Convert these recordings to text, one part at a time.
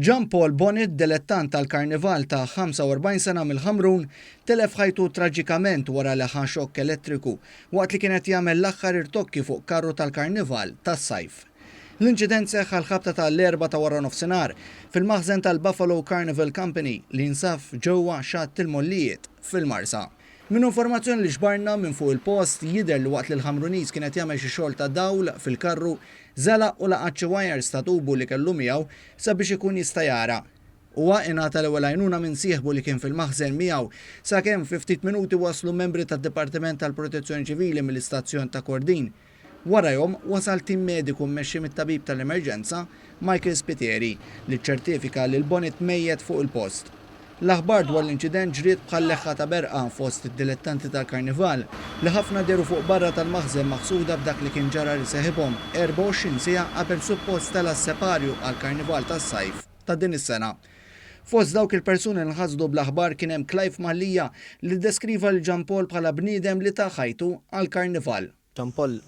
John Paul Bonnet, dilettant tal-karnival ta' 45 sena mill-Ħamrun, telef ħajtu traġikament wara li ħa xokk elettriku waqt li kienet jagħmel l-aħħar irtokki fuq karru tal-karnival tas-sajf. L-inċident seħħ għal-ħabta tal-4 ta' wara nofsinhar fil-maħżen tal-Buffalo Carnival Company li nsaf ġewwa xatt il-Mollijiet fil-Marsa. Min informazzjoni li xbarna minn fuq il-post jidher li waqt li l-Ħamrunis kienet jagħmel xi xogħol ta' dawl fil-karru żela u laqgħat xi wires ta' tubu li kellu miegħu sabiex ikun jista' jara. Huwa ingħata l-ewwel għajnuna minn sieħbu li kien fil-maħżen miegħu sakemm fi ftit minuti waslu membri tad-Dipartiment tal-Protezzjoni Ċivili mill-istazzjon ta' Kordin. Warahom wasal tim mediku mmexxi mit-tabib tal-emerġenza Michael Spitieri li ċertifika li l-Bonnet mejjed fuq il-post. L-aħbar dwar l-inċident ġriet bħal leħħa ta' berqa fost id-dilettanti tal-karnival li ħafna deru fuq barra tal-maħżen maħsuda b'dak li kien ġara li seħibhom 24 siegħa qabel suppost tela separju għall-karnival tas-sajf ta' din is-sena. Fost dawk il-persuni li nħassdu bl-aħbar kien hemm Clive Mallija li deskriva lil John Paul bħala bniedem li ta' ħajtu għall-karnival. John Paul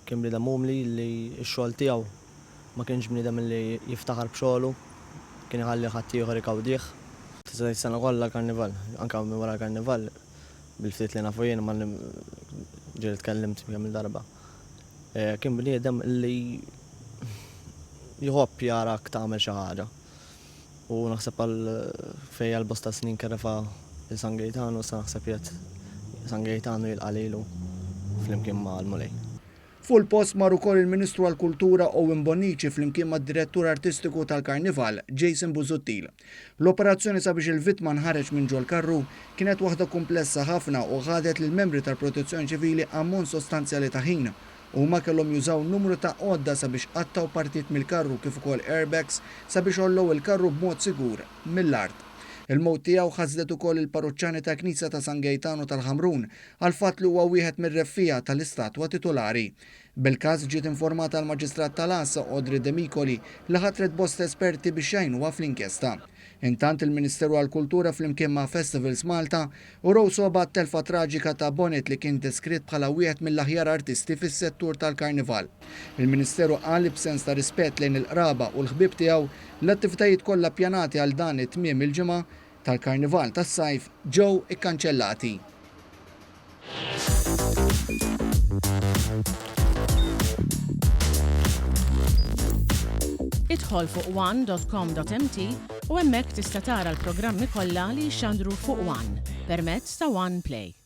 kien bniedem mumli li x-xogħol tiegħu ma kienx bniedem li jiftaħar b'xogħlu, kien iħalli ħadd ieħor ikawdih. Tisa' sena kollha l-karnival, anke minn wara l-karnival, bil-ftit li nafu jien ma ġieli tkellimt kemm il-darba. Kien bniedem li jħobb jarak tagħmel xi ħaġa. U naħseb għal fejn l-bosta snin kerefa il-San Gaetano, sa naħseb jgħid San Gaetano jilqalilu flimkien ma' l-Mulej. Fuq il-post mar ukoll il-Ministru għall-Kultura Owen Bonnici flimkien mad-Direttur Artistiku tal-Karnival Jason Busuttil. L-operazzjoni sabiex il-vittma nħareġ minn ġol karru kienet waħda komplessa ħafna u ħadet lill membri tal-Protezzjoni Ċivili ammont sostanzjali ta' ħin. Huma kellhom jużaw numru ta' għodda sabiex qattaw partit mill-karru kif ukoll airbags sabiex ollow il-karru b'mod sigur mill-art. Il-mowt tiegħu ħażlet ukoll il-parroċċjani ta' Knisja ta' San Gaetano tal-Ħamrun għal fatt li huwa wieħed mir-reffija tal-istatwa titolari. Bil-każ ġiet informata l-Maġistrat tal-Assa Audrey De Micoli li ħatret bosta esperti biex jgħinuha fl-inkjesta. Intant il-Ministeru għall-Kultura flimkien ma' Festivals Malta uraw soba t-telfa traġika ta' Bonnet li kien deskritt bħala wieħed mill-aħjar artisti fis-settur tal-karnival. Il-Ministeru qal li b'sens ta' rispett lejn il-qraba u l-ħbieb tiegħu l-attivitajiet kollha ppjanati għal dan it-tmiem il-ġimgħa tal-karnival tas-sajf ġew ikkanċellati. Idħol fuq one.com.mt u hemmhekk tista' tara l-programmi kollha li jxandru fuq One permezz ta' One Play.